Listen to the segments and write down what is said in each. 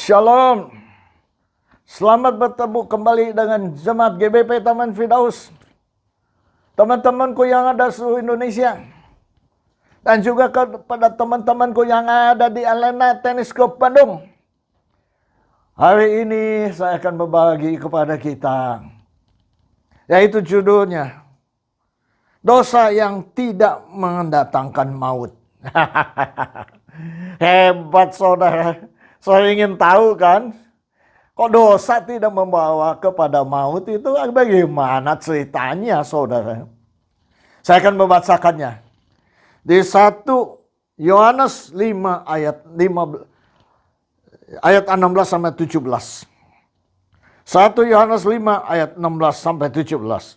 Shalom. Selamat bertemu kembali dengan Jemaat GBP Taman Firdaus. Teman-temanku yang ada seluruh Indonesia. Dan juga kepada teman-temanku yang ada di Arena Tenis Club Bandung. Hari ini saya akan berbagi kepada kita, yaitu judulnya, dosa yang tidak mendatangkan maut. Hebat saudara. Saya ingin tahu kan, kok dosa tidak membawa kepada maut itu bagaimana ceritanya saudara. Saya akan membacakannya. Di 1 Yohanes 5 ayat 16 sampai 17. 1 Yohanes 5 ayat 16 sampai 17.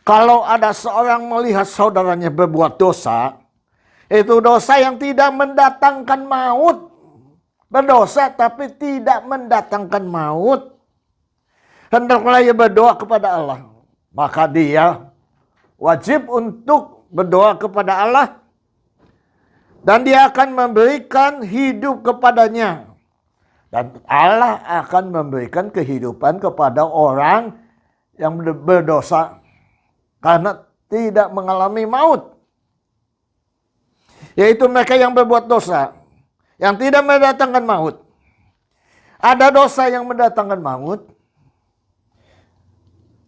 Kalau ada seorang melihat saudaranya berbuat dosa, itu dosa yang tidak mendatangkan maut. Berdosa tapi tidak mendatangkan maut. Hendaklah ia berdoa kepada Allah. Maka dia wajib untuk berdoa kepada Allah. Dan dia akan memberikan hidup kepadanya. Dan Allah akan memberikan kehidupan kepada orang yang berdosa. Karena tidak mengalami maut. Yaitu mereka yang berbuat dosa. Yang tidak mendatangkan maut. Ada dosa yang mendatangkan maut.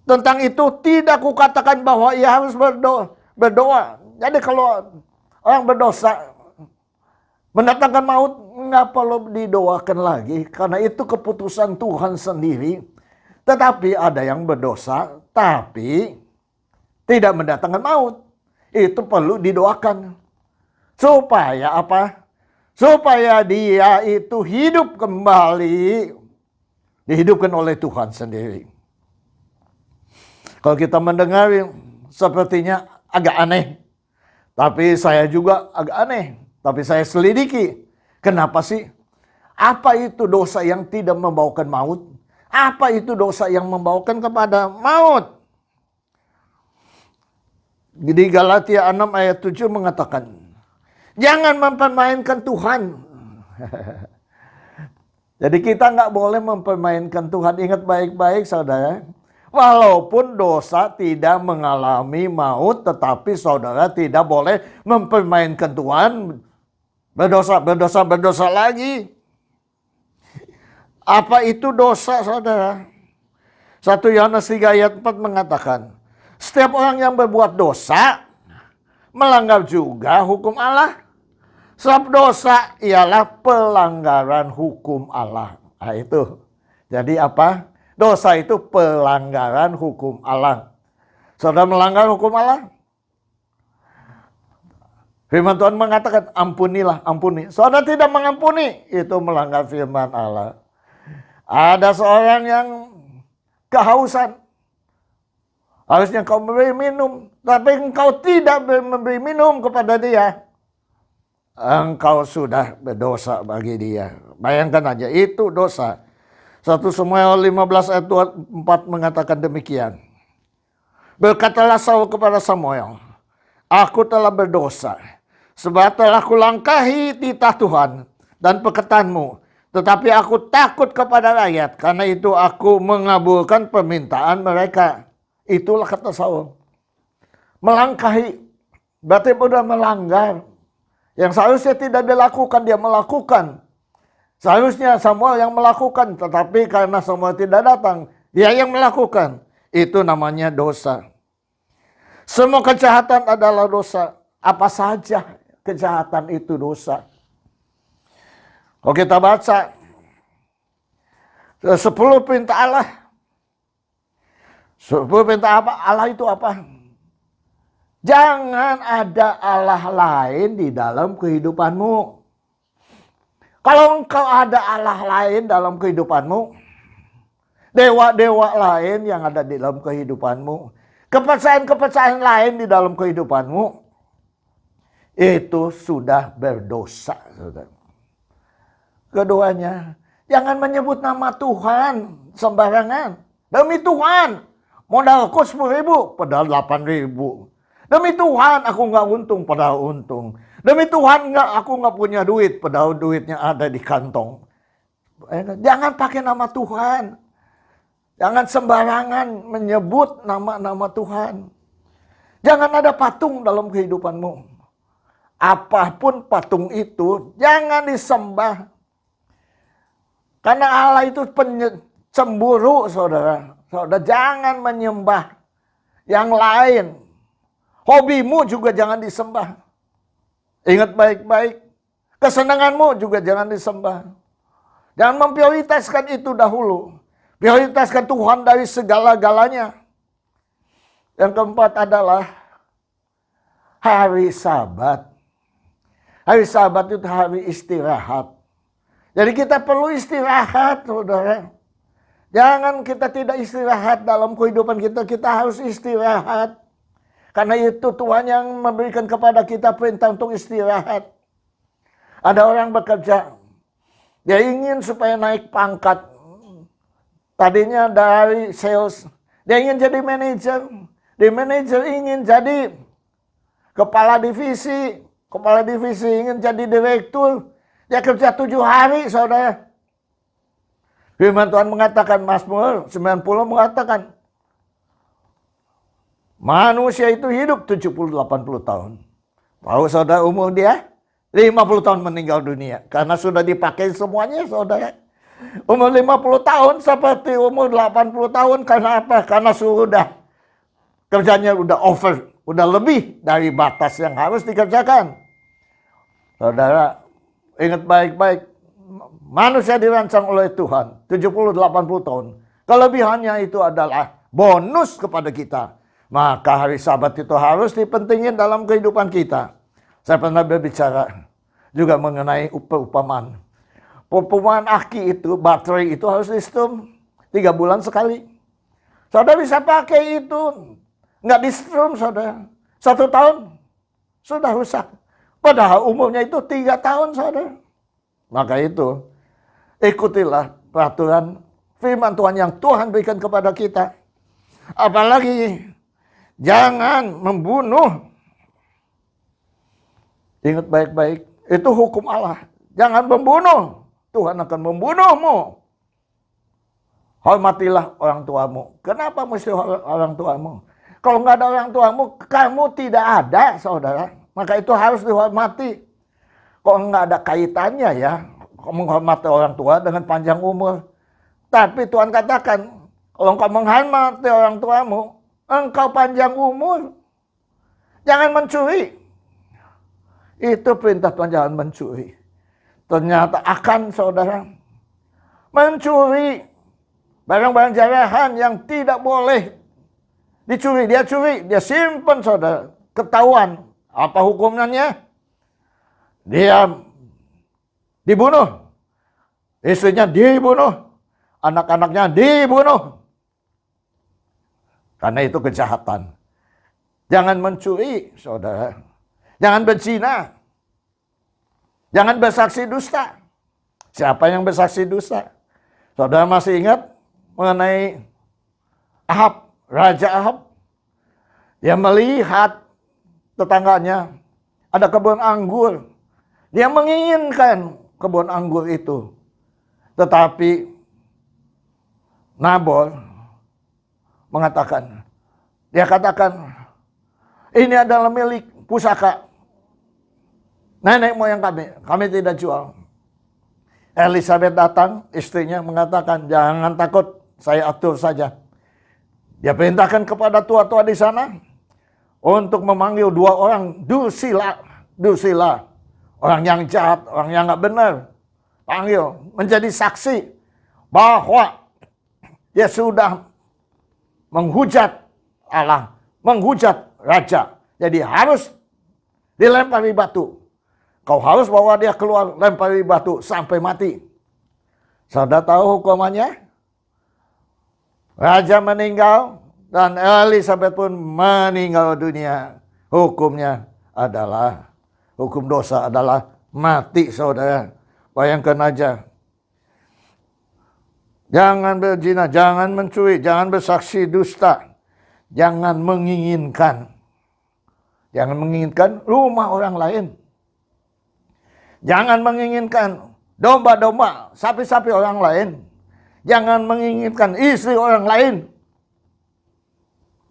Tentang itu tidak kukatakan bahwa ia harus berdoa. Jadi kalau orang berdosa mendatangkan maut, nggak perlu didoakan lagi. Karena itu keputusan Tuhan sendiri. Tetapi ada yang berdosa tapi tidak mendatangkan maut. Itu perlu didoakan. Supaya apa? Supaya dia itu hidup kembali. Dihidupkan oleh Tuhan sendiri. Kalau kita mendengar sepertinya agak aneh. Tapi saya juga agak aneh. Tapi saya selidiki. Kenapa sih? Apa itu dosa yang tidak membawakan maut? Apa itu dosa yang membawakan kepada maut? Di Galatia 6 ayat 7 mengatakan, jangan mempermainkan Tuhan. Jadi kita nggak boleh mempermainkan Tuhan. Ingat baik-baik saudara. Walaupun dosa tidak mengalami maut, tetapi saudara tidak boleh mempermainkan Tuhan. Berdosa lagi. Apa itu dosa saudara? 1 Yohanes 3 ayat 4 mengatakan, setiap orang yang berbuat dosa melanggar juga hukum Allah. Sebab dosa ialah pelanggaran hukum Allah. Nah itu. Jadi apa? Dosa itu pelanggaran hukum Allah. Saudara melanggar hukum Allah? Firman Tuhan mengatakan ampunilah, ampuni. Saudara tidak mengampuni, itu melanggar firman Allah. Ada seorang yang kehausan. Harusnya kau memberi minum. Tapi engkau tidak memberi minum kepada dia. Engkau sudah berdosa bagi dia. Bayangkan aja, itu dosa. 1 Samuel 15 ayat 24 mengatakan demikian. Berkatalah Saul kepada Samuel, aku telah berdosa, sebab telah kulangkahi titah Tuhan dan perkataanmu. Tetapi aku takut kepada rakyat, karena itu aku mengabulkan permintaan mereka. Itulah kata Saul. Melangkahi, berarti sudah melanggar. Yang seharusnya tidak dilakukan, dia melakukan. Seharusnya Samuel yang melakukan, tetapi karena Samuel tidak datang, dia yang melakukan. Itu namanya dosa. Semua kejahatan adalah dosa. Apa saja kejahatan itu dosa. Kalau kita baca 10 perintah Allah. 10 perintah apa? Allah itu apa? Jangan ada Allah lain di dalam kehidupanmu. Kalau engkau ada Allah lain dalam kehidupanmu, dewa-dewa lain yang ada di dalam kehidupanmu, kepercayaan-kepercayaan lain di dalam kehidupanmu, itu sudah berdosa. Keduanya, jangan menyebut nama Tuhan sembarangan. Demi Tuhan, modalku 10.000, padahal 8.000. Demi Tuhan aku nggak untung, padahal untung. Demi Tuhan aku nggak punya duit, padahal duitnya ada di kantong. Jangan pakai nama Tuhan. Jangan sembarangan menyebut nama-nama Tuhan. Jangan ada patung dalam kehidupanmu. Apapun patung itu, jangan disembah. Karena Allah itu cemburu, saudara. Saudara, jangan menyembah yang lain. Hobimu juga jangan disembah. Ingat baik-baik. Kesenanganmu juga jangan disembah. Jangan memprioritaskan itu dahulu. Prioritaskan Tuhan dari segala-galanya. Yang keempat adalah hari Sabat. Hari Sabat itu hari istirahat. Jadi kita perlu istirahat, saudara. Jangan kita tidak istirahat dalam kehidupan kita. Kita harus istirahat. Karena itu Tuhan yang memberikan kepada kita perintah untuk istirahat. Ada orang bekerja. Dia ingin supaya naik pangkat. Tadinya dari sales. Dia ingin jadi manajer. Di manajer ingin jadi kepala divisi. Kepala divisi ingin jadi direktur. Dia kerja 7 hari, saudara. Firman Tuhan mengatakan, Mazmur 90 mengatakan, manusia itu hidup 70-80 tahun. Tahu saudara umur dia? 50 tahun meninggal dunia. Karena sudah dipakai semuanya, saudara. Umur 50 tahun seperti umur 80 tahun. Karena apa? Karena sudah kerjanya udah over. Udah lebih dari batas yang harus dikerjakan. Saudara, ingat baik-baik. Manusia dirancang oleh Tuhan 70-80 tahun. Kelebihannya itu adalah bonus kepada kita. Maka hari Sabat itu harus dipentingin dalam kehidupan kita. Saya pernah berbicara juga mengenai perumpamaan. Perumpamaan aki itu, baterai itu harus di-strum 3 bulan sekali. Saudara bisa pakai itu. Nggak di-strum, saudara. 1 tahun sudah rusak. Padahal umurnya itu 3 tahun, saudara. Maka itu, ikutilah peraturan firman Tuhan yang Tuhan berikan kepada kita. Apalagi, jangan membunuh. Ingat baik-baik, itu hukum Allah. Jangan membunuh. Tuhan akan membunuhmu. Hormatilah orang tuamu. Kenapa mesti orang tuamu? Kalau nggak ada orang tuamu, kamu tidak ada, saudara. Maka itu harus dihormati. Kok nggak ada kaitannya ya, menghormati orang tua dengan panjang umur. Tapi Tuhan katakan, kalau engkau menghormati orang tuamu, engkau panjang umur. Jangan mencuri. Itu perintah Tuhan, jangan mencuri. Ternyata akan, saudara, mencuri barang-barang jarahan yang tidak boleh dicuri. Dia curi, dia simpan, saudara. Ketahuan. Apa hukumannya? Dia dibunuh. Istrinya dibunuh. Anak-anaknya dibunuh. Karena itu kejahatan. Jangan mencuri, saudara. Jangan berzina. Jangan bersaksi dusta. Siapa yang bersaksi dusta? Saudara masih ingat mengenai Ahab, Raja Ahab? Dia melihat tetangganya ada kebun anggur. Dia menginginkan kebun anggur itu. Tetapi Nabal mengatakan, dia katakan, ini adalah milik pusaka nenek moyang kami tidak jual. Elizabeth datang, istrinya mengatakan, jangan takut, saya atur saja. Dia perintahkan kepada tua-tua di sana untuk memanggil 2 orang Dursila, orang yang jahat, orang yang nggak benar, panggil menjadi saksi bahwa dia sudah menghujat Allah, menghujat raja. Jadi harus dilempari batu. Kau harus bawa dia keluar, lempari batu sampai mati. Saudara tahu hukumannya? Raja meninggal dan Elizabeth pun meninggal dunia. Hukumnya adalah, hukum dosa adalah mati, saudara. Bayangkan aja. Jangan berzina, jangan mencuri, jangan bersaksi dusta. Jangan menginginkan. Jangan menginginkan rumah orang lain. Jangan menginginkan domba-domba, sapi-sapi orang lain. Jangan menginginkan istri orang lain.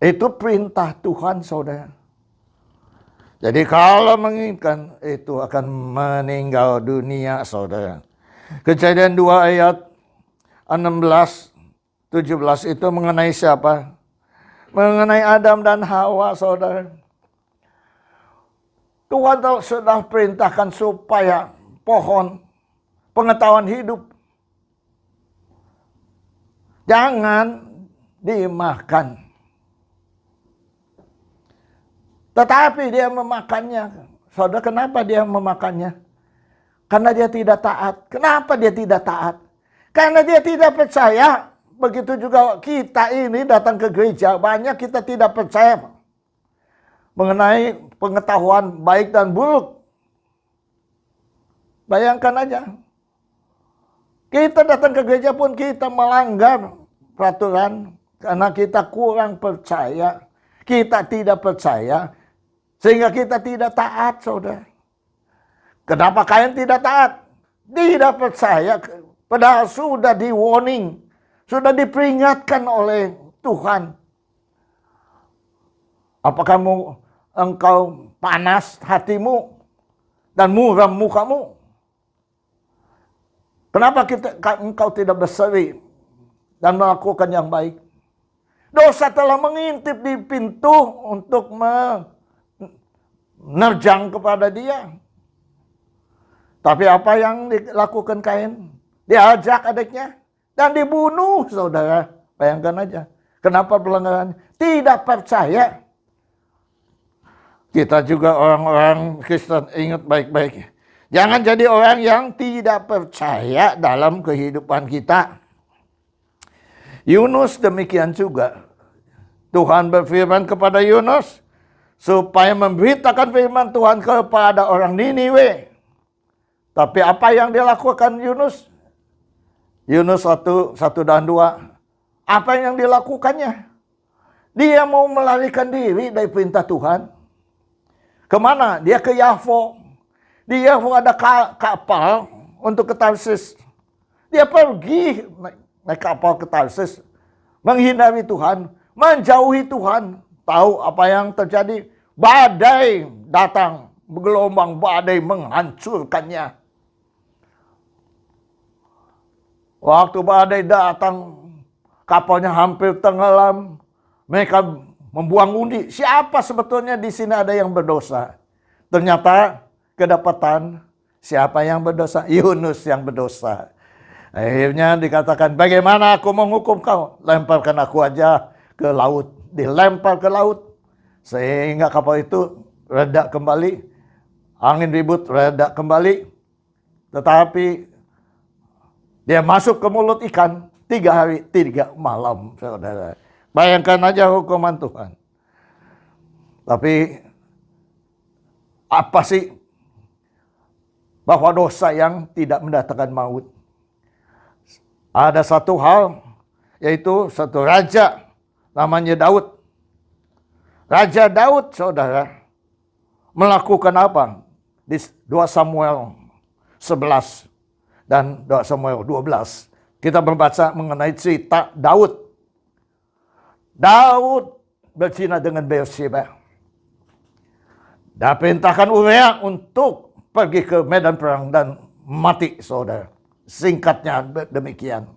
Itu perintah Tuhan, saudara. Jadi kalau menginginkan, itu akan meninggal dunia, saudara. Kejadian 2 ayat 16, 17 itu mengenai siapa? Mengenai Adam dan Hawa, saudara. Tuhan sudah perintahkan supaya pohon pengetahuan hidup jangan dimakan. Tetapi dia memakannya. Saudara, kenapa dia memakannya? Karena dia tidak taat. Kenapa dia tidak taat? Karena dia tidak percaya. Begitu juga kita ini datang ke gereja, banyak kita tidak percaya mengenai pengetahuan baik dan buruk. Bayangkan aja. Kita datang ke gereja pun kita melanggar peraturan karena kita kurang percaya. Kita tidak percaya sehingga kita tidak taat, saudara. Kenapa Kain tidak taat? Tidak percaya, padahal sudah di warning, sudah diperingatkan oleh Tuhan. Apakah engkau panas hatimu dan muram mukamu? Kenapa engkau tidak berseri dan melakukan yang baik? Dosa telah mengintip di pintu untuk menerjang kepada dia. Tapi apa yang dilakukan Kain? Diajak adiknya dan dibunuh, saudara. Bayangkan aja. Kenapa pelanggaran? Tidak percaya. Kita juga orang-orang Kristen ingat baik-baik. Jangan jadi orang yang tidak percaya dalam kehidupan kita. Yunus demikian juga. Tuhan berfirman kepada Yunus supaya memberitakan firman Tuhan kepada orang Niniwe. Tapi apa yang dilakukan Yunus? Yunus 1 dan 2. Apa yang dilakukannya? Dia mau melarikan diri dari perintah Tuhan. Kemana? Dia ke Yafo. Di Yafo ada kapal untuk ke Tarsis. Dia pergi naik kapal ke Tarsis. Menghindari Tuhan. Menjauhi Tuhan. Tahu apa yang terjadi? Badai datang. Gelombang badai menghancurkannya. Waktu badai datang, kapalnya hampir tenggelam. Mereka membuang undi. Siapa sebetulnya di sini ada yang berdosa? Ternyata kedapatan siapa yang berdosa? Yunus yang berdosa. Akhirnya dikatakan, bagaimana aku menghukum kau? Lemparkan aku aja ke laut. Dilempar ke laut. Sehingga kapal itu reda kembali. Angin ribut reda kembali. Tetapi dia masuk ke mulut ikan 3 hari 3 malam, saudara. Bayangkan aja hukuman Tuhan. Tapi apa sih bahwa dosa yang tidak mendatangkan maut? Ada satu hal, yaitu satu raja namanya Daud. Raja Daud, saudara, melakukan apa? Di 2 Samuel 11 dan 2 Samuel 12. Kita membaca mengenai cerita Daud. Daud berzina dengan Bathsheba. Dan perintahkan Uria untuk pergi ke medan perang dan mati, saudara. Singkatnya demikian.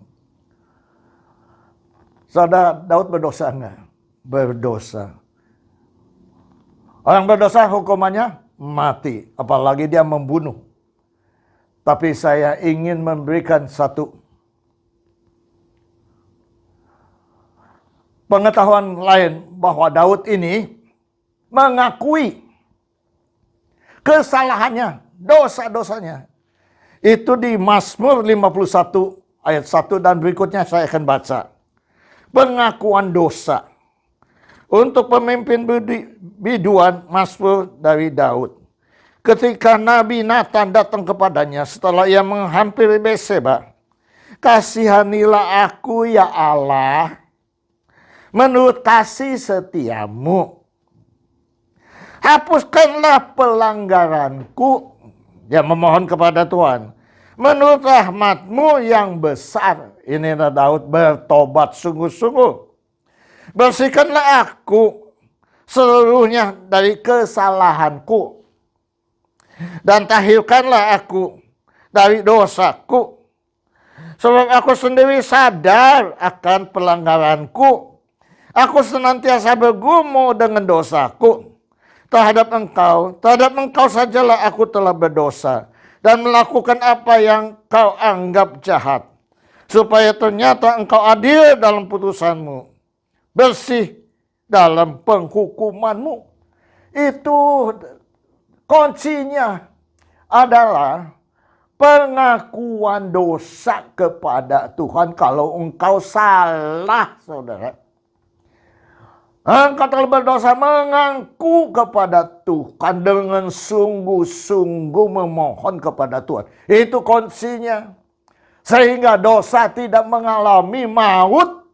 Saudara, Daud berdosa enggak? Berdosa. Orang berdosa hukumannya mati. Apalagi dia membunuh. Tapi saya ingin memberikan satu pengetahuan lain bahwa Daud ini mengakui kesalahannya, dosa-dosanya. Itu di Mazmur 51 ayat 1 dan berikutnya saya akan baca. Pengakuan dosa. Untuk pemimpin biduan Mazmur dari Daud. Ketika Nabi Nathan datang kepadanya setelah ia menghampiri Bathsheba, kasihanilah aku ya Allah, menurut kasih setiamu. Hapuskanlah pelanggaranku. Dia memohon kepada Tuhan. menurut rahmat-Mu yang besar. Inilah Daud bertobat sungguh-sungguh. Bersihkanlah aku seluruhnya dari kesalahanku, dan tahirkanlah aku dari dosaku. Sebab aku sendiri sadar akan pelanggaranku. Aku senantiasa bergumul dengan dosaku. Terhadap engkau sajalah aku telah berdosa dan melakukan apa yang kau anggap jahat. Supaya ternyata engkau adil dalam putusanmu, bersih dalam penghukumanmu. Itu kuncinya adalah pengakuan dosa kepada Tuhan. Kalau engkau salah, saudara, engkau telah berdosa, mengaku kepada Tuhan dengan sungguh-sungguh memohon kepada Tuhan. Itu kuncinya. Sehingga dosa tidak mengalami maut.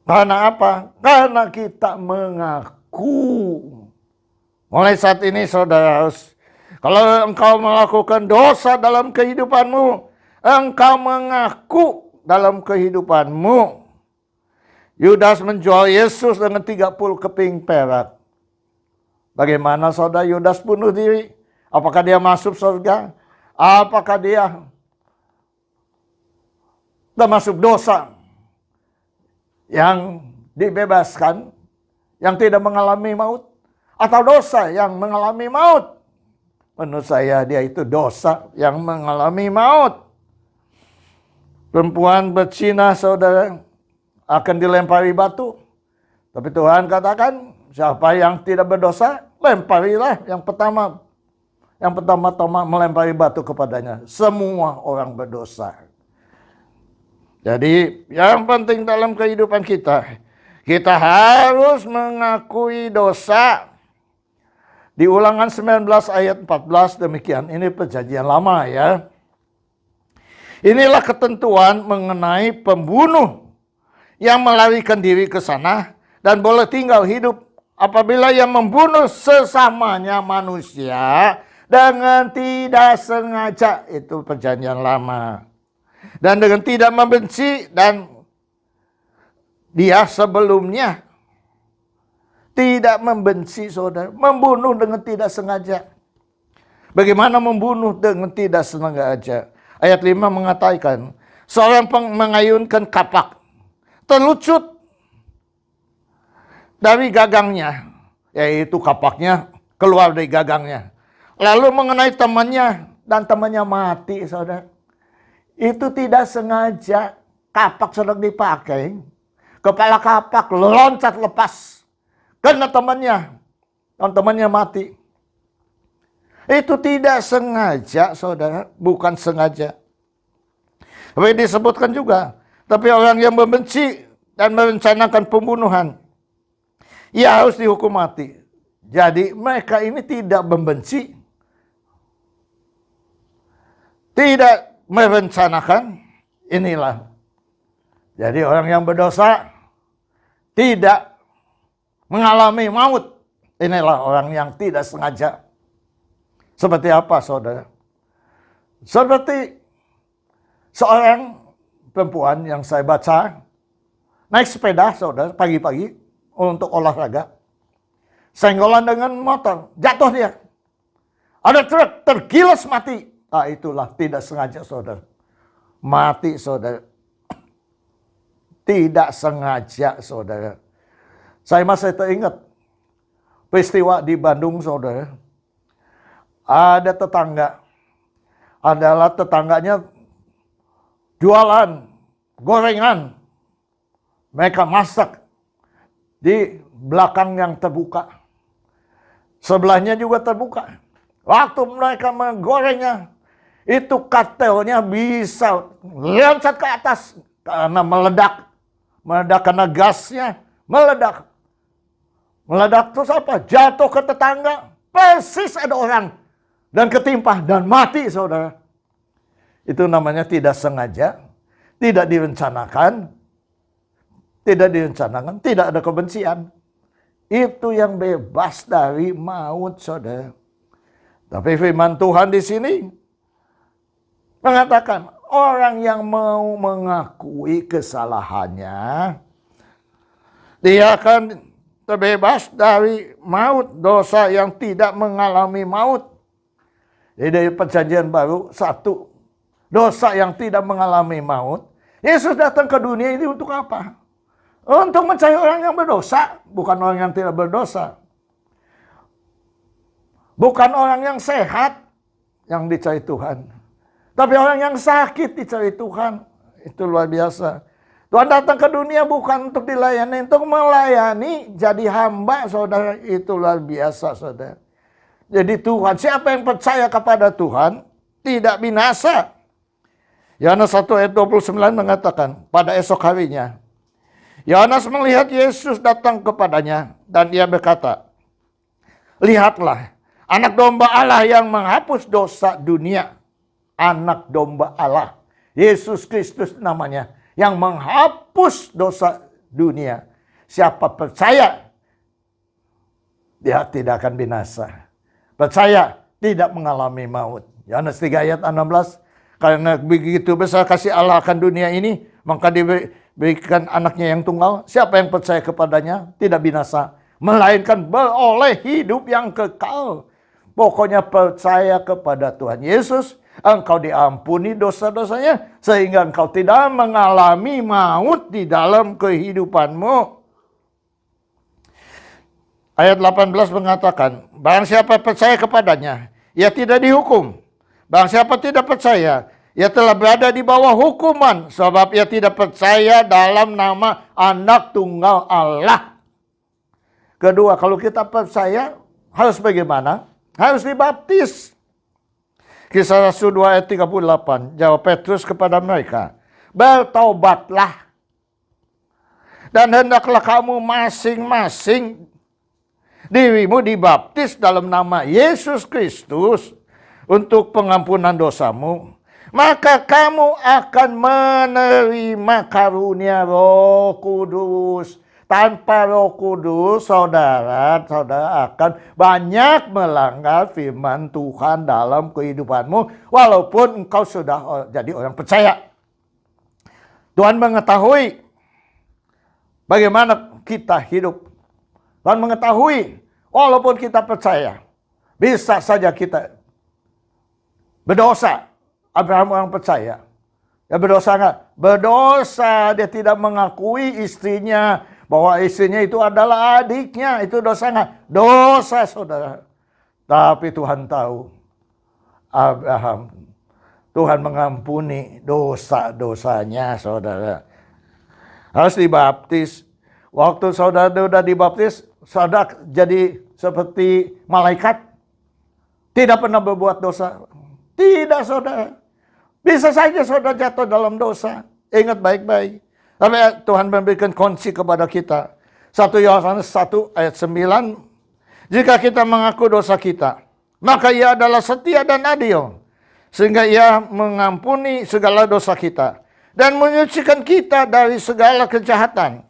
Karena apa? Karena kita mengaku. Mulai saat ini saudara, kalau engkau melakukan dosa dalam kehidupanmu, engkau mengaku dalam kehidupanmu. Yudas menjual Yesus dengan 30 keping perak. Bagaimana saudara Yudas bunuh diri? Apakah dia masuk surga? Apakah dia termasuk dosa yang dibebaskan, yang tidak mengalami maut? Atau dosa yang mengalami maut? Menurut saya dia itu dosa yang mengalami maut. Perempuan berzina saudara akan dilempari batu. Tapi Tuhan katakan, siapa yang tidak berdosa, lemparilah yang pertama. Yang pertama-tama melempari batu kepadanya. Semua orang berdosa. Jadi yang penting dalam kehidupan kita harus mengakui dosa. Di Ulangan 19 ayat 14 demikian. Ini perjanjian lama ya. Inilah ketentuan mengenai pembunuh yang melarikan diri ke sana dan boleh tinggal hidup apabila yang membunuh sesamanya manusia dengan tidak sengaja. Itu perjanjian lama. Dan dengan tidak membenci, dan dia sebelumnya tidak membenci saudara. Membunuh dengan tidak sengaja. Bagaimana membunuh dengan tidak sengaja? Ayat 5 mengatakan, seorang mengayunkan kapak, terlucut dari gagangnya, yaitu kapaknya keluar dari gagangnya. Lalu mengenai temannya, dan temannya mati saudara. Itu tidak sengaja, kapak sedang dipakai, kepala kapak loncat lepas, kena temannya, dan temannya mati. Itu tidak sengaja saudara, bukan sengaja. Tapi disebutkan juga, tapi orang yang membenci dan merencanakan pembunuhan, ia harus dihukum mati. Jadi mereka ini tidak membenci, tidak merencanakan, inilah. Jadi orang yang berdosa tidak mengalami maut. Inilah orang yang tidak sengaja. Seperti apa saudara? Seperti seorang perempuan yang saya baca naik sepeda saudara pagi-pagi untuk olahraga. Senggolan dengan motor, jatuh dia. Ada truk tergilas mati. Ah, itulah tidak sengaja saudara. Mati saudara. Tidak sengaja saudara. Saya masih teringat peristiwa di Bandung saudara. Ada tetangga. Adalah tetangganya jualan gorengan. Mereka masak di belakang yang terbuka. Sebelahnya juga terbuka. Waktu mereka menggorengnya, itu katelnya bisa loncat ke atas karena meledak. Meledak karena gasnya meledak. Meledak terus apa? Jatuh ke tetangga. Persis ada orang dan ketimpa dan mati saudara. Itu namanya tidak sengaja, tidak direncanakan, tidak ada kebencian. Itu yang bebas dari maut saudara. Tapi firman Tuhan di sini mengatakan orang yang mau mengakui kesalahannya, dia akan terbebas dari maut, dosa yang tidak mengalami maut. Jadi dari perjanjian baru, satu, dosa yang tidak mengalami maut. Yesus datang ke dunia ini untuk apa? Untuk mencari orang yang berdosa, bukan orang yang tidak berdosa. Bukan orang yang sehat yang dicari Tuhan. Tapi orang yang sakit dicari Tuhan. Itu luar biasa. Tuhan datang ke dunia bukan untuk dilayani, untuk melayani, jadi hamba, saudara. Itu luar biasa, saudara. Jadi Tuhan, siapa yang percaya kepada Tuhan, tidak binasa. Yohanes 1 ayat 29 mengatakan, pada esok harinya, Yohanes melihat Yesus datang kepadanya, dan ia berkata, lihatlah, anak domba Allah yang menghapus dosa dunia. Anak domba Allah. Yesus Kristus namanya. Yang menghapus dosa dunia. Siapa percaya, dia tidak akan binasa. Percaya, tidak mengalami maut. Yohanes 3 ayat 16. Karena begitu besar kasih Allah akan dunia ini, maka diberikan anaknya yang tunggal. Siapa yang percaya kepadanya, tidak binasa. Melainkan beroleh hidup yang kekal. Pokoknya percaya kepada Tuhan Yesus, engkau diampuni dosa-dosanya, sehingga engkau tidak mengalami maut di dalam kehidupanmu. Ayat 18 mengatakan, barang siapa percaya kepadanya, ia tidak dihukum. Barang siapa tidak percaya, ia telah berada di bawah hukuman, sebab ia tidak percaya dalam nama anak tunggal Allah. Kedua, kalau kita percaya, harus bagaimana? Harus dibaptis. Kisah Rasul 2 ayat 38. Jawab Petrus kepada mereka, bertaubatlah. Dan hendaklah kamu masing-masing dirimu dibaptis dalam nama Yesus Kristus untuk pengampunan dosamu. Maka kamu akan menerima karunia Roh Kudus. Tanpa Roh Kudus, saudara akan banyak melanggar firman Tuhan dalam kehidupanmu, walaupun engkau sudah jadi orang percaya. Tuhan mengetahui bagaimana kita hidup. Tuhan mengetahui, walaupun kita percaya, bisa saja kita berdosa. Abraham orang percaya. Ya berdosa enggak? Berdosa, dia tidak mengakui istrinya, bahwa istrinya itu adalah adiknya. Itu dosa enggak? Dosa, saudara. Tapi Tuhan tahu, Abraham, Tuhan mengampuni dosa-dosanya, saudara. Harus dibaptis. Waktu saudara sudah dibaptis, saudara jadi seperti malaikat. Tidak pernah berbuat dosa. Tidak, saudara. Bisa saja saudara jatuh dalam dosa. Ingat baik-baik. Tapi Tuhan memberikan kunci kepada kita. 1 Yohanes 1 ayat 9. Jika kita mengaku dosa kita, maka ia adalah setia dan adil, sehingga ia mengampuni segala dosa kita dan menyucikan kita dari segala kejahatan.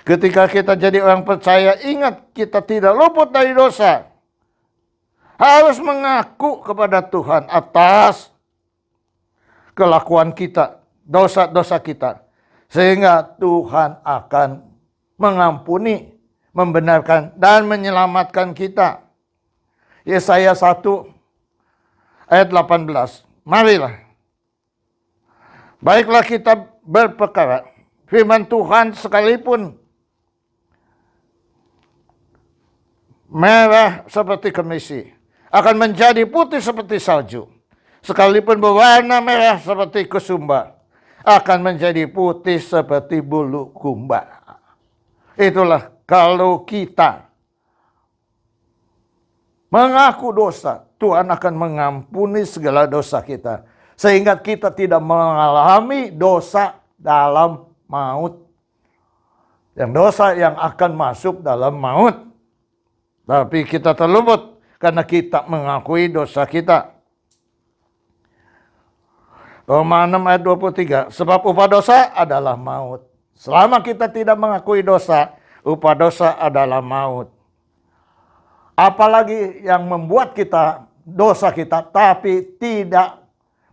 Ketika kita jadi orang percaya, ingat kita tidak luput dari dosa. Harus mengaku kepada Tuhan atas kelakuan kita, dosa-dosa kita. Sehingga Tuhan akan mengampuni, membenarkan, dan menyelamatkan kita. Yesaya 1 ayat 18. Marilah. Baiklah kita berperkara. Firman Tuhan sekalipun merah seperti kemisi, akan menjadi putih seperti salju. Sekalipun berwarna merah seperti kesumba, akan menjadi putih seperti bulu kumba. Itulah kalau kita mengaku dosa, Tuhan akan mengampuni segala dosa kita. Sehingga kita tidak mengalami dosa dalam maut. Yang dosa yang akan masuk dalam maut. Tapi kita terluput karena kita mengakui dosa kita. Roma 6 ayat 23. Sebab upah dosa adalah maut. Selama kita tidak mengakui dosa, upah dosa adalah maut. Apalagi yang membuat kita dosa kita, tapi tidak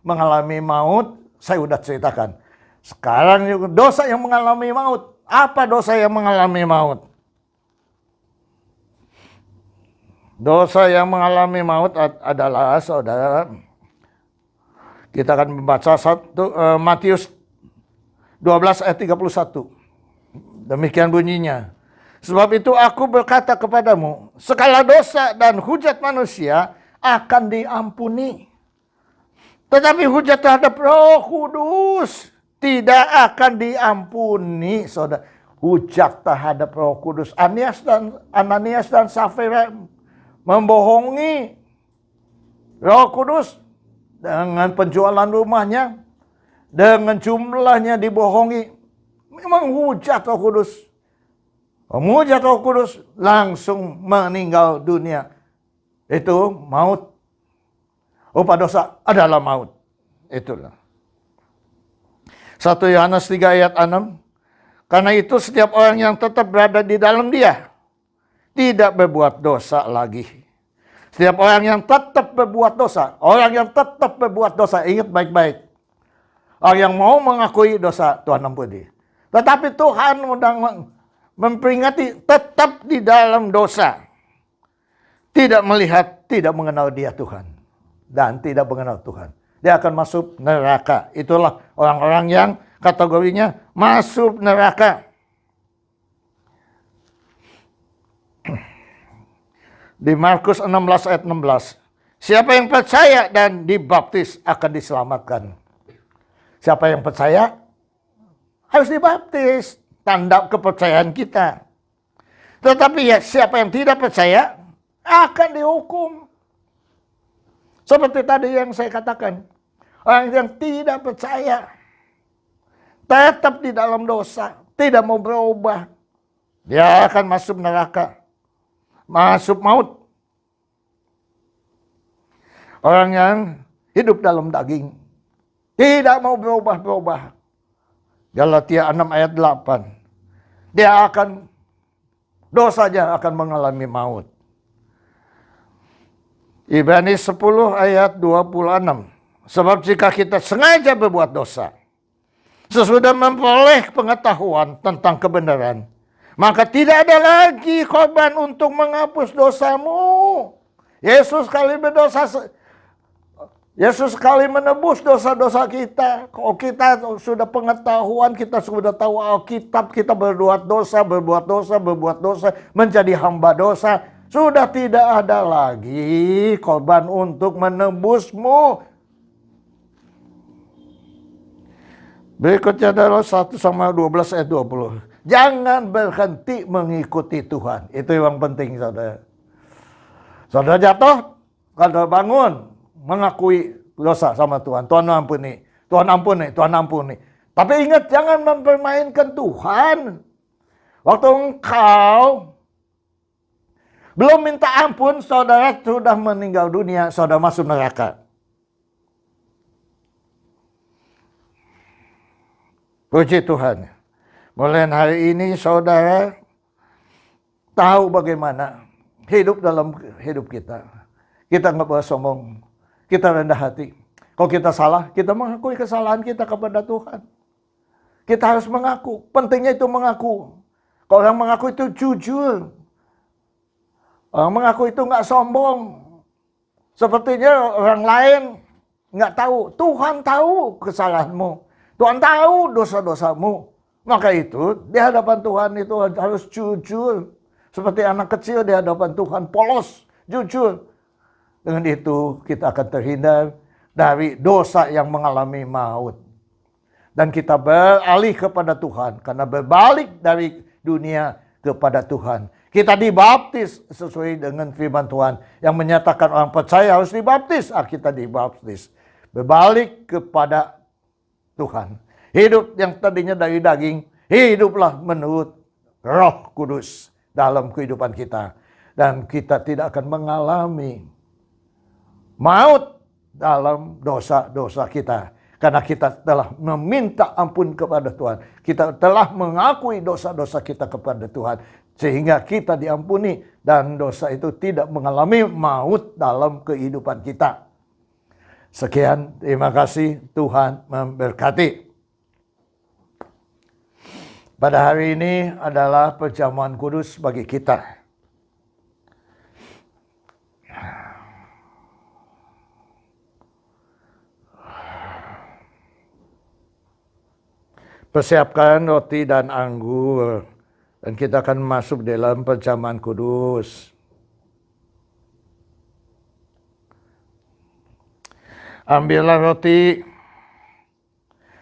mengalami maut. Saya sudah ceritakan. Sekarang dosa yang mengalami maut. Apa dosa yang mengalami maut? Dosa yang mengalami maut adalah, saudara, kita akan membaca Matius 12 ayat 31. Demikian bunyinya. Sebab itu aku berkata kepadamu, segala dosa dan hujat manusia akan diampuni. Tetapi hujat terhadap Roh Kudus tidak akan diampuni, saudara. Hujat terhadap Roh Kudus. Ananias dan Safira membohongi Roh Kudus dengan penjualan rumahnya, dengan jumlahnya dibohongi. Memang hujat Roh Kudus. Menghujat Roh Kudus langsung meninggal dunia. Itu maut. Upah dosa adalah maut. Itulah. 1 Yohanes 3 ayat 6. Karena itu setiap orang yang tetap berada di dalam Dia tidak berbuat dosa lagi. Setiap orang yang tetap berbuat dosa, ingat baik-baik. Orang yang mau mengakui dosa, Tuhan ampuni. Tetapi Tuhan sedang memperingati tetap di dalam dosa. Tidak melihat, tidak mengenal Dia Tuhan. Dan tidak mengenal Tuhan. Dia akan masuk neraka. Itulah orang-orang yang kategorinya masuk neraka. Di Markus 16 ayat 16. Siapa yang percaya dan dibaptis akan diselamatkan. Siapa yang percaya harus dibaptis. Tanda kepercayaan kita. Tetapi ya siapa yang tidak percaya akan dihukum. Seperti tadi yang saya katakan. Orang yang tidak percaya. Tetap di dalam dosa. Tidak mau berubah. Dia akan masuk neraka. Masuk maut. Orang yang hidup dalam daging. Tidak mau berubah-berubah. Galatia 6 ayat 8. Dia akan, dosanya akan mengalami maut. Ibrani 10 ayat 26. Sebab jika kita sengaja berbuat dosa, sesudah memperoleh pengetahuan tentang kebenaran, maka tidak ada lagi korban untuk menghapus dosamu. Yesus sekali menebus dosa-dosa kita. Kalau kita sudah pengetahuan, kita sudah tahu Alkitab, kita berbuat dosa, menjadi hamba dosa. Sudah tidak ada lagi korban untuk menebusmu. Berikutnya adalah 1 Samuel 12 ayat 20. Jangan berhenti mengikuti Tuhan. Itu yang penting, saudara. Saudara jatuh, saudara bangun, mengakui dosa sama Tuhan. Tuhan ampuni, Tuhan ampuni, Tuhan ampuni. Tapi ingat, jangan mempermainkan Tuhan. Waktu engkau belum minta ampun, saudara sudah meninggal dunia, saudara masuk neraka. Puji Tuhan. Mulai hari ini saudara tahu bagaimana hidup dalam hidup kita. Kita nggak boleh sombong. Kita rendah hati. Kalau kita salah, kita mengakui kesalahan kita kepada Tuhan. Kita harus mengaku. Pentingnya itu mengaku. Kalau orang mengaku itu jujur. Orang mengaku itu nggak sombong. Sepertinya orang lain nggak tahu. Tuhan tahu kesalahanmu. Tuhan tahu dosa-dosamu. Maka itu di hadapan Tuhan itu harus jujur. Seperti anak kecil di hadapan Tuhan. Polos, jujur. Dengan itu kita akan terhindar dari dosa yang mengalami maut. Dan kita beralih kepada Tuhan. Karena berbalik dari dunia kepada Tuhan. Kita dibaptis sesuai dengan firman Tuhan. Yang menyatakan orang percaya harus dibaptis. Kita dibaptis. Berbalik kepada Tuhan. Hidup yang tadinya dari daging, hiduplah menurut Roh Kudus dalam kehidupan kita. Dan kita tidak akan mengalami maut dalam dosa-dosa kita. Karena kita telah meminta ampun kepada Tuhan. Kita telah mengakui dosa-dosa kita kepada Tuhan. Sehingga kita diampuni dan dosa itu tidak mengalami maut dalam kehidupan kita. Sekian, terima kasih, Tuhan memberkati. Pada hari ini adalah perjamuan kudus bagi kita. Persiapkan roti dan anggur, dan kita akan masuk dalam perjamuan kudus. Ambillah roti,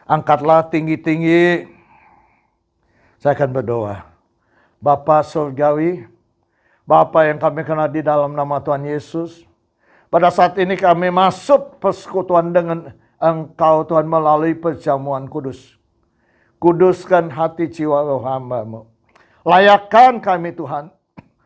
angkatlah tinggi-tinggi. Saya akan berdoa. Bapa Surgawi, Bapa yang kami kenal di dalam nama Tuhan Yesus, pada saat ini kami masuk persekutuan dengan Engkau Tuhan melalui perjamuan kudus. Kuduskan hati jiwa roh hamba-Mu. Layakkan kami Tuhan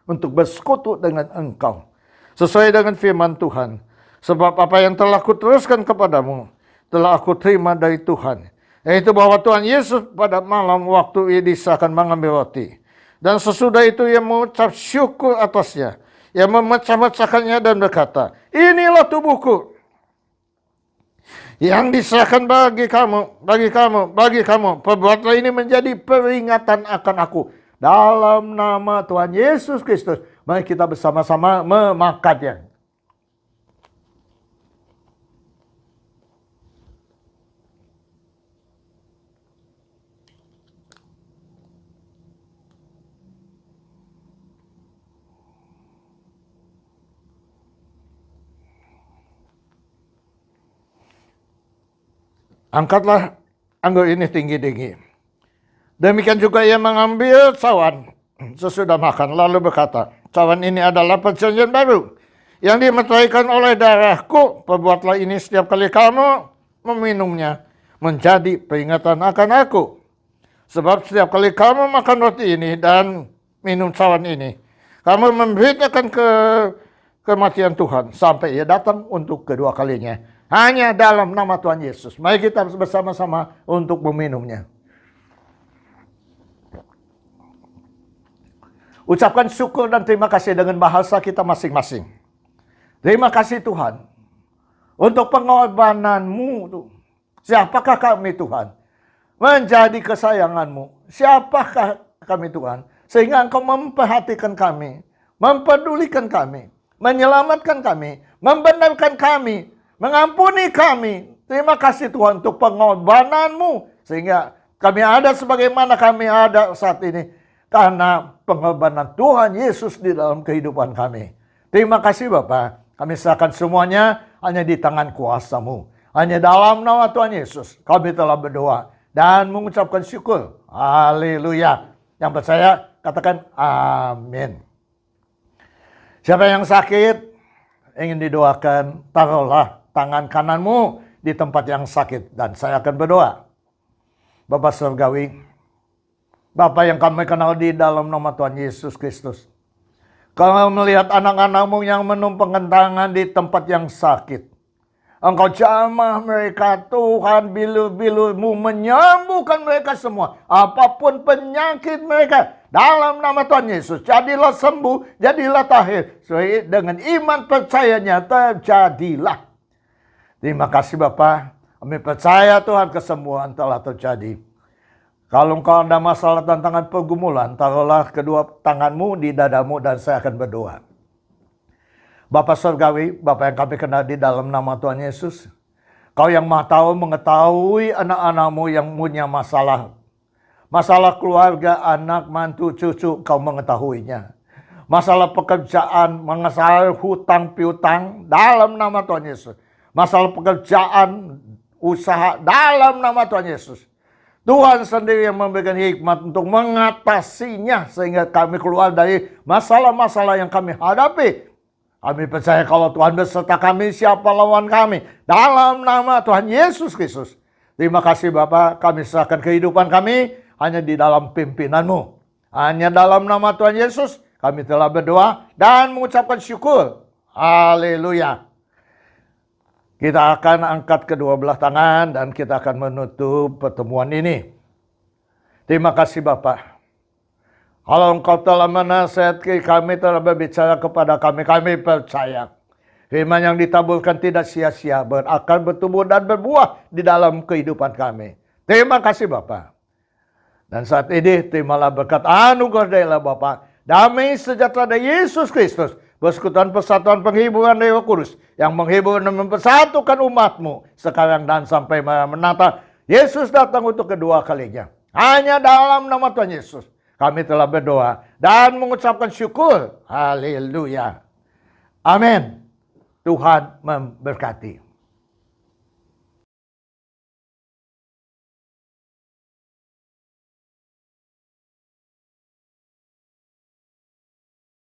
untuk bersekutu dengan Engkau. Sesuai dengan firman Tuhan. Sebab apa yang telah kuteruskan kepadamu, telah aku terima dari Tuhan. Yaitu bahwa Tuhan Yesus pada malam waktu ia disahkan mengambil roti. Dan sesudah itu ia mengucap syukur atasnya. Ia memecah-mecahkannya dan berkata, inilah tubuhku yang diserahkan bagi kamu. Perbuatlah ini menjadi peringatan akan aku. Dalam nama Tuhan Yesus Kristus, mari kita bersama-sama memakannya. Angkatlah anggur ini tinggi-tinggi. Demikian juga ia mengambil cawan sesudah makan, lalu berkata, cawan ini adalah perjanjian baru yang dimeteraikan oleh darahku. Perbuatlah ini setiap kali kamu meminumnya, menjadi peringatan akan aku. Sebab setiap kali kamu makan roti ini dan minum cawan ini, kamu memberitakan kematian Tuhan sampai ia datang untuk kedua kalinya. Hanya dalam nama Tuhan Yesus. Mari kita bersama-sama untuk meminumnya. Ucapkan syukur dan terima kasih dengan bahasa kita masing-masing. Terima kasih Tuhan untuk pengorbananmu. Siapakah kami Tuhan? Menjadi kesayanganmu. Siapakah kami Tuhan? Sehingga Engkau memperhatikan kami, mempedulikan kami, menyelamatkan kami, membenarkan kami, mengampuni kami. Terima kasih Tuhan untuk pengorbananmu. Sehingga kami ada sebagaimana kami ada saat ini. Karena pengorbanan Tuhan Yesus di dalam kehidupan kami. Terima kasih Bapa. Kami serahkan semuanya hanya di tangan kuasa-Mu. Hanya dalam nama Tuhan Yesus kami telah berdoa dan mengucapkan syukur. Haleluya. Yang percaya katakan amin. Siapa yang sakit ingin didoakan, taruhlah tangan kananmu di tempat yang sakit dan saya akan berdoa. Bapa Surgawi, Bapa yang kami kenal di dalam nama Tuhan Yesus Kristus, kalau melihat anak-anak-Mu yang menumpangkan tangan di tempat yang sakit, Engkau jamah mereka Tuhan, bilu-bilu-Mu menyembuhkan mereka semua. Apapun penyakit mereka, dalam nama Tuhan Yesus, jadilah sembuh, jadilah tahir. Dengan iman percayanya terjadilah. Terima kasih Bapa. Kami percaya Tuhan kesembuhan telah terjadi. Kalau engkau ada masalah tantangan pergumulan, taruhlah kedua tanganmu di dadamu dan saya akan berdoa. Bapa Surgawi, Bapa yang kami kenal di dalam nama Tuhan Yesus, Kau yang Maha Tahu mengetahui anak-anak-Mu yang punya masalah. Masalah keluarga, anak, mantu, cucu, Kau mengetahuinya. Masalah pekerjaan, masalah hutang piutang, dalam nama Tuhan Yesus. Masalah pekerjaan, usaha, dalam nama Tuhan Yesus. Tuhan sendiri yang memberikan hikmat untuk mengatasinya sehingga kami keluar dari masalah-masalah yang kami hadapi. Kami percaya kalau Tuhan beserta kami, siapa lawan kami? Dalam nama Tuhan Yesus Kristus. Terima kasih Bapa, kami serahkan kehidupan kami hanya di dalam pimpinan-Mu. Hanya dalam nama Tuhan Yesus kami telah berdoa dan mengucapkan syukur. Haleluya. Kita akan angkat kedua belah tangan dan kita akan menutup pertemuan ini. Terima kasih Bapa. Kalau engkau telah menasihati kami, telah berbicara kepada kami, kami percaya. Firman yang ditaburkan tidak sia-sia, akan bertumbuh dan berbuah di dalam kehidupan kami. Terima kasih Bapak. Dan saat ini terimalah berkat anugerah dari Bapak. Damai sejahtera dari Yesus Kristus. Persekutuan persatuan penghiburan dari Roh Kudus. Yang menghibur dan mempersatukan umatmu. Sekarang dan sampai menata. Yesus datang untuk kedua kalinya. Hanya dalam nama Tuhan Yesus. Kami telah berdoa. Dan mengucapkan syukur. Haleluya. Amin. Tuhan memberkati.